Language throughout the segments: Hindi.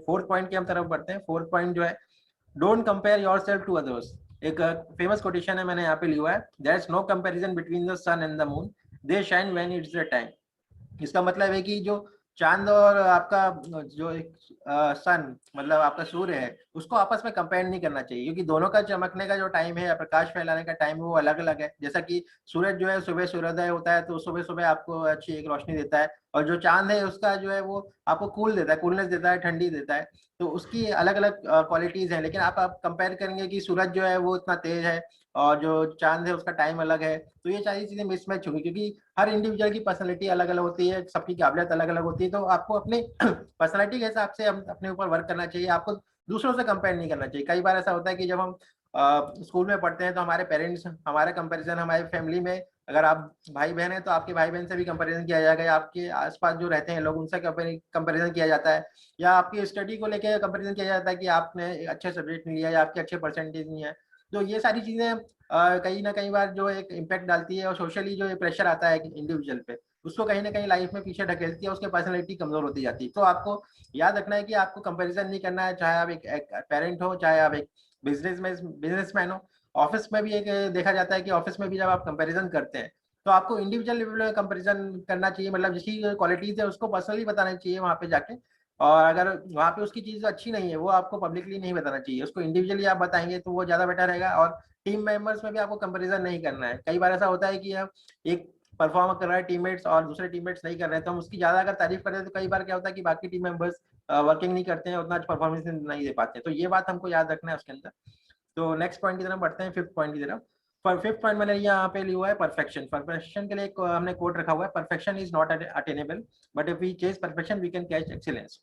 फोर्थ पॉइंट की हम तरफ बढ़ते हैं। फोर्थ पॉइंट जो है, don't compare yourself to others. एक फेमस कोटेशन है, मैंने यहाँ पे लिया है, there is no comparison between the sun and the moon, they shine when it's the time. इसका मतलब है कि जो चांद और आपका जो एक सन मतलब आपका सूर्य है, उसको आपस में कंपेयर नहीं करना चाहिए, क्योंकि दोनों का चमकने का जो टाइम है या प्रकाश फैलाने का टाइम है वो अलग अलग है। जैसा कि सूरज जो है सुबह सूर्योदय होता है तो सुबह सुबह आपको अच्छी एक रोशनी देता है, और जो चांद है उसका जो है वो आपको कूल देता है, कूलनेस देता है, ठंडी देता है। तो उसकी अलग अलग क्वालिटीज हैं, लेकिन आप कंपेयर करेंगे कि सूरज जो है वो इतना तेज है और जो चांद है उसका टाइम अलग है, तो ये सारी चीजें मिसमैच होगी, क्योंकि हर इंडिविजुअल की पर्सनैलिटी अलग अलग होती है, सबकी काबिलियत अलग अलग होती है। तो आपको अपने पर्सनैलिटी के हिसाब से अपने ऊपर वर्क करना चाहिए, आपको दूसरों से कंपेयर नहीं करना चाहिए। कई बार ऐसा होता है कि जब हम स्कूल में पढ़ते हैं तो हमारे पेरेंट्स हमारे कंपैरिजन, हमारे फैमिली में अगर आप भाई बहन है तो आपके भाई बहन से भी कंपैरिजन किया जाएगा, या आपके आसपास जो रहते हैं लोग उनसे कंपैरिजन किया जाता है, या आपकी स्टडी को लेकर कंपैरिजन किया जाता है कि आपने अच्छे सब्जेक्ट नहीं लिया या आपके अच्छे परसेंटेज नहीं है। तो ये सारी चीजें कहीं ना कहीं बार जो एक इम्पैक्ट डालती है, और सोशली जो प्रेशर आता है इंडिविजुअल पे, उसको कहीं ना कहीं लाइफ में पीछे ढकेलती है, उसकी पर्सनैलिटी कमजोर होती जाती है। तो आपको याद रखना है कि आपको कंपैरिजन नहीं करना है, चाहे आप एक पेरेंट हो, चाहे आप एक बिजनेसमैन हो। ऑफिस में भी एक देखा जाता है कि ऑफिस में भी जब आप कंपैरिजन करते हैं तो आपको इंडिविजुअल लेवल में कंपैरिजन करना चाहिए, मतलब जिसकी क्वालिटीज है उसको पर्सनली बताना चाहिए वहां पे जाके। और अगर वहां पे उसकी चीज अच्छी नहीं है वो आपको पब्लिकली नहीं बताना चाहिए, उसको इंडिविजुअली आप बताएंगे तो वो ज्यादा बेटर रहेगा। और टीम मेंबर्स में भी आपको कंपैरिजन नहीं करना है। कई बार ऐसा होता है कि हम एक परफॉर्म कर रहा है टीममेट्स और दूसरे टीममेट्स नहीं कर रहे हैं, तो हम उसकी ज्यादा अगर तारीफ करते हैं तो कई बार क्या होता है कि बाकी टीम मेंबर्स वर्किंग नहीं करते हैं, उतना परफॉर्मेंस नहीं दे पाते हैं। तो ये बात हमको याद रखना है उसके अंदर। तो नेक्स्ट पॉइंट की तरफ बढ़ते हैं, फिफ्थ पॉइंट की तरफ। पर फिफ्थ पॉइंट मैंने यहाँ पे लिया हुआ है परफेक्शन। परफेक्शन के लिए हमने कोट रखा हुआ है, perfection is not attainable but if we chase perfection we can catch excellence.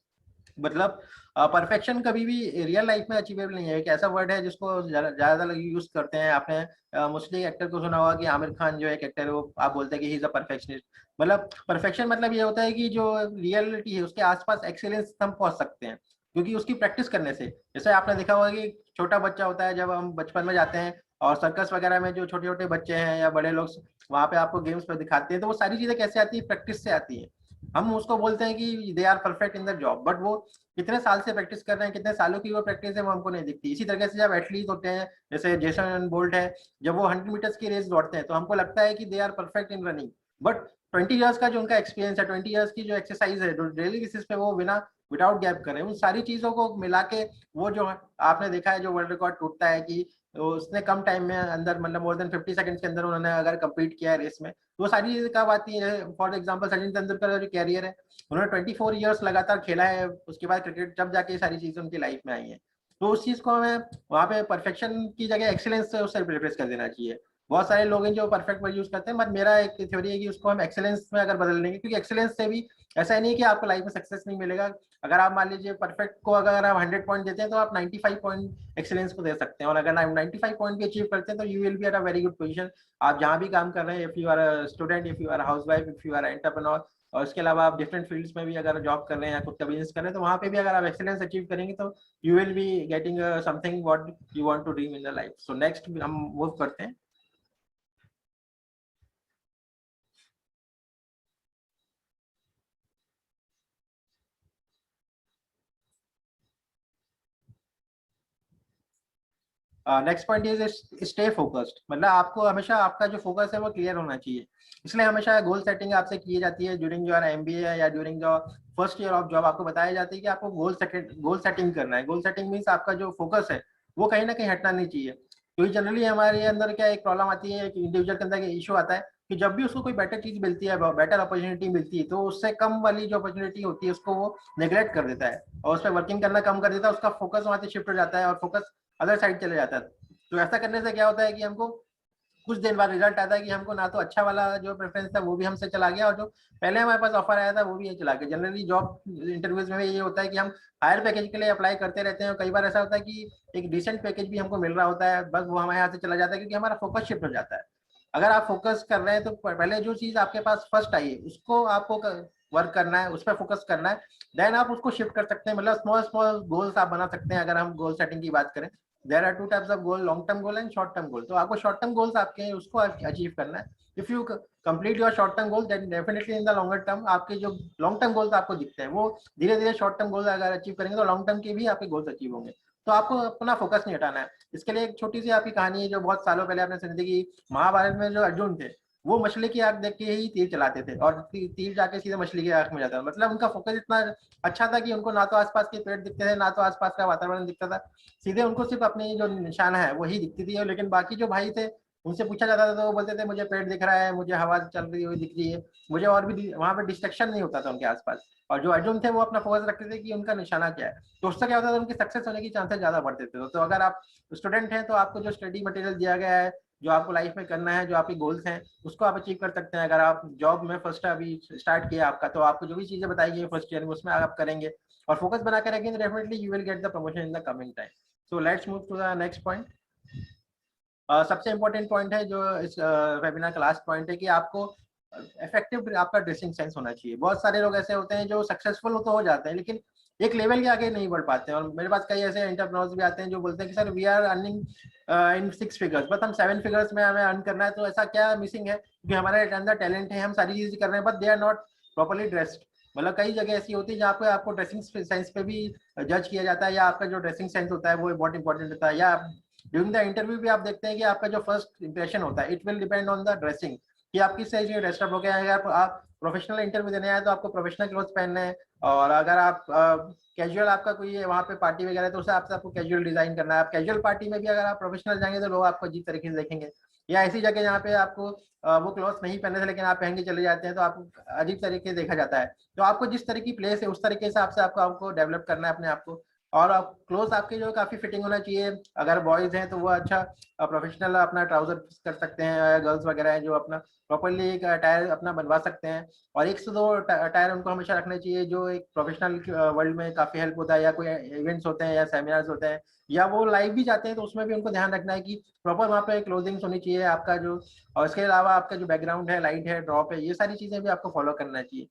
मतलब परफेक्शन कभी भी रियल लाइफ में अचीवेबल नहीं है। एक ऐसा वर्ड है जिसको ज्यादा लोग यूज करते हैं। आपने मोस्टली एक्टर को सुना होगा कि आमिर खान जो एक एक्टर है वो आप बोलते हैं कि ही इज अ परफेक्शनिस्ट। मतलब परफेक्शन मतलब ये होता है कि जो रियलिटी है उसके आसपास एक्सीलेंस हम पहुंच सकते हैं, क्योंकि उसकी प्रैक्टिस करने से। जैसे आपने देखा होगा कि छोटा बच्चा होता है, जब हम बचपन में जाते हैं और सर्कस वगैरह में जो छोटे छोटे बच्चे हैं या बड़े लोग वहां पे आपको गेम्स पे दिखाते हैं, तो वो सारी चीजें कैसे आती है, प्रैक्टिस से आती है। हम उसको बोलते हैं कि they are perfect in the job, but वो कितने साल से प्रैक्टिस कर रहे हैं, कितने सालों की वो प्रैक्टिस है वो हमको नहीं दिखती। इसी तरीके से जब एथलीट होते हैं, जैसे जेसन बोल्ट है, जब वो 100 मीटर्स की रेस दौड़ते हैं तो हमको लगता है कि they are perfect in running, but 20 years का जो उनका एक्सपीरियंस है, 20 ईयर्स की जो एक्सरसाइज है, डेली बेसिस पे वो बिना विदाउट गैप करें, उन सारी चीजों को मिला के वो जो आपने देखा है जो वर्ल्ड रिकॉर्ड टूटता है कि उसने कम टाइम में अंदर, मतलब मोर देन 50 सेकंड्स के अंदर उन्होंने अगर कंप्लीट किया है रेस में, तो वो सारी चीजें कब आती है। फॉर एग्जाम्पल सचिन तेंदुलकर का जो कैरियर है, उन्होंने 24 ईयर्स लगातार खेला है, उसके बाद क्रिकेट जब जाके ये सारी चीजें उनकी लाइफ में आई है। तो उस चीज को हमें वहाँ पे परफेक्शन की जगह एक्सेलेंस से उससे रिप्लेस कर देना चाहिए। बहुत सारे लोग हैं जो परफेक्ट वर्ड यूज करते हैं, बट मेरा एक थ्योरी है कि उसको हम एक्सेलेंस में अगर बदल लेंगे, क्योंकि एक्सेलेंस से भी ऐसा नहीं है कि आपको लाइफ में सक्सेस नहीं मिलेगा। अगर आप मान लीजिए परफेक्ट को अगर आप 100 पॉइंट देते हैं तो आप 95 पॉइंट एक्सेलेंस को दे सकते हैं, और अगर आप 95 पॉइंट भी अचीव करते हैं तो you will be at a very good position. आप जहाँ भी काम कर रहे हैं, if you are a student, if you are housewife, if you are entrepreneur, और इसके अलावा आप डिफरेंट फील्ड्स में भी अगर जॉब कर रहे हैं या खुद का बिजनेस कर रहे हैं, तो वहाँ पे भी अगर आप एक्सेलेंस अचीव करेंगे तो you will be getting something what you want to dream in the life. So next हम मूव करते हैं। Next point is stay focused. मतलब आपको हमेशा आपका जो फोकस है वो क्लियर होना चाहिए। इसलिए हमेशा गोल सेटिंग आपसे की जाती है ड्यूरिंग योर एमबीए या during the first year of job. आपको बताया जाता है कि आपको गोल सेटिंग करना है। गोल सेटिंग मीन्स आपका जो फोकस है वो कहीं ना कहीं हटना नहीं चाहिए। क्योंकि जनरली हमारे अंदर क्या एक प्रॉब्लम आती है कि इंडिविजुअल के अंदर इशू आता है कि जब भी उसको कोई बेटर चीज मिलती है, बेटर अपॉर्चुनिटी मिलती है, तो उससे कम वाली जो अपॉर्चुनिटी होती है उसको वो नेग्लेक्ट कर देता है और उस पर वर्किंग करना कम कर देता है। उसका फोकस वहां से शिफ्ट हो जाता है और फोकस अदर साइड चले जाता है। तो ऐसा करने से क्या होता है कि हमको कुछ दिन बाद रिजल्ट आता है कि हमको ना तो अच्छा वाला जो प्रेफरेंस था वो भी हमसे चला गया, और जो पहले हमारे पास ऑफर आया था वो भी ये चला गया। जनरली जॉब इंटरव्यूज में ये होता है कि हम हायर पैकेज के लिए अप्लाई करते रहते हैं, और कई बार ऐसा होता है कि एक डिसेंट पैकेज भी हमको मिल रहा होता है, बस वो हमारे यहाँ से चला जाता है क्योंकि हमारा फोकस शिफ्ट हो जाता है। अगर आप फोकस कर रहे हैं तो पहले जो चीज आपके पास फर्स्ट आई है उसको आपको वर्क करना है, उस पर फोकस करना है, देन आप उसको शिफ्ट कर सकते हैं। मतलब स्मॉल स्मॉल गोल्स आप बना सकते हैं अगर हम गोल सेटिंग की बात करें। There are two types of goal, long term goal and short term goal. तो आपको शॉर्ट टर्म गोल्स आपके उसको अचीव करना है। If you complete your short term goal then definitely in the longer term आपके जो लॉन्ग टर्म गोल्स आपको दिखते हैं वो धीरे धीरे शॉर्ट टर्म गोल्स अगर अचीव करेंगे तो लॉन्ग टर्म के भी आपके गोल्स अचीव होंगे। तो आपको अपना फोकस नहीं हटाना है। इसके लिए एक छोटी सी आपकी कहानी है जो बहुत सालों पहले आपने सुनी थी कि महाभारत में जो अर्जुन थे वो मछली की आंख देख के ही तीर चलाते थे और तीर जाके सीधे मछली की आंख में जाता था। मतलब उनका फोकस इतना अच्छा था कि उनको ना तो आसपास के पेड़ दिखते थे ना तो आसपास का वातावरण दिखता था, सीधे उनको सिर्फ अपनी जो निशाना है वही दिखती थी। लेकिन बाकी जो भाई थे उनसे पूछा जाता था तो वो बोलते थे मुझे पेड़ दिख रहा है, मुझे हवा चल रही हुई दिख रही है, मुझे और भी वहां पे डिस्ट्रक्शन नहीं होता था उनके आसपास। और जो अर्जुन थे वो अपना फोकस रखते थे कि उनका निशाना क्या है। तो उससे क्या होता था उनकी सक्सेस होने की चांसेस ज्यादा बढ़ते थे। तो अगर आप स्टूडेंट हैं तो आपको जो स्टडी मटेरियल दिया गया है, जो आपको लाइफ में करना है, जो आपके गोल्स हैं उसको आप अचीव कर सकते हैं। अगर आप जॉब में फर्स्ट अभी स्टार्ट किया आपका तो आपको जो भी चीजें बताई गई फर्स्ट ईयर में उसमें आप करेंगे और फोकस बना कर रखेंगे तो definitely you will get the promotion in the coming time. So let's move to the next point. सबसे इंपॉर्टेंट पॉइंट है जो इस वेबिनार का लास्ट पॉइंट है कि आपको इफेक्टिव आपका ड्रेसिंग सेंस होना चाहिए। बहुत सारे लोग ऐसे होते हैं जो सक्सेसफुल तो हो जाते हैं लेकिन एक लेवल के आगे नहीं बढ़ पाते हैं। और मेरे पास कई ऐसे एंटरप्रेन्योर्स भी आते हैं जो बोलते हैं कि sir we are earning in 6 figures but हम 7 फिगर्स में हमें अर्न करना है। तो ऐसा क्या मिसिंग है कि हमारे अंदर टैलेंट है, हम सारी चीजें कर रहे हैं but they are not properly dressed. मतलब कई जगह ऐसी होती है जहाँ पे आपको ड्रेसिंग सेंस पे भी जज किया जाता है या आपका जो ड्रेसिंग सेंस होता है वो बहुत इंपॉर्टेंट होता है। या ड्यूरिंग द इंटरव्यू भी आप देखते हैं कि आपका जो फर्स्ट इंप्रेशन होता है it will depend on the dressing कि आप किस तरह से ड्रेस्ड अप हो गया है। अगर आप प्रोफेशनल इंटरव्यू देने आए तो आपको प्रोफेशनल क्लोथ पहनने हैं और अगर आप कैजुअल आपका कोई वहाँ पे पार्टी वगैरह है तो उस हिसाब से आपको कैजुअल डिजाइन करना है। आप कैजुअल पार्टी में भी अगर आप प्रोफेशनल जाएंगे तो लोग आपको अजीब तरीके से देखेंगे। या ऐसी जगह जहाँ पे आपको वो क्लॉथ नहीं पहने थे लेकिन आप पहन के चले जाते हैं तो आपको अजीब तरीके से देखा जाता है। तो आपको जिस तरह की प्लेस है उस तरीके के हिसाब से आपको डेवलप करना है अपने आप को। और आप क्लोथ आपके जो काफी फिटिंग होना चाहिए। अगर बॉयज हैं तो वो अच्छा प्रोफेशनल अपना ट्राउजर कर सकते हैं, गर्ल्स वगैरह हैं जो अपना प्रॉपरली एक टायर अपना बनवा सकते हैं। और 1 से 2 टायर उनको हमेशा रखने चाहिए जो एक प्रोफेशनल वर्ल्ड में काफी हेल्प होता है। या कोई इवेंट्स होते हैं या सेमिनार्स होते हैं या वो लाइव भी जाते हैं तो उसमें भी उनको ध्यान रखना है कि प्रॉपर वहाँ पे क्लोजिंग्स होनी चाहिए आपका जो। और इसके अलावा आपका जो बैकग्राउंड है, लाइट है, ड्रॉप है, ये सारी चीजें भी आपको फॉलो करना चाहिए।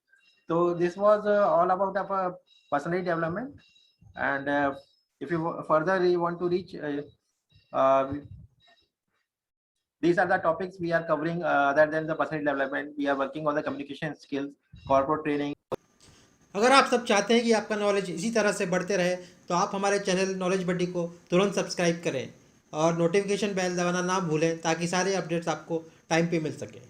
तो this was all about personality development and if you further you want to reach these are the topics we are covering other than the personal development. We are working on the communication skills, corporate training. अगर आप सब चाहते हैं कि आपका नॉलेज इसी तरह से बढ़ते रहे तो आप हमारे चैनल नॉलेज बड्डी को तुरंत सब्सक्राइब करें और नोटिफिकेशन बेल दबाना ना भूलें ताकि सारे अपडेट्स आपको टाइम पे मिल सके।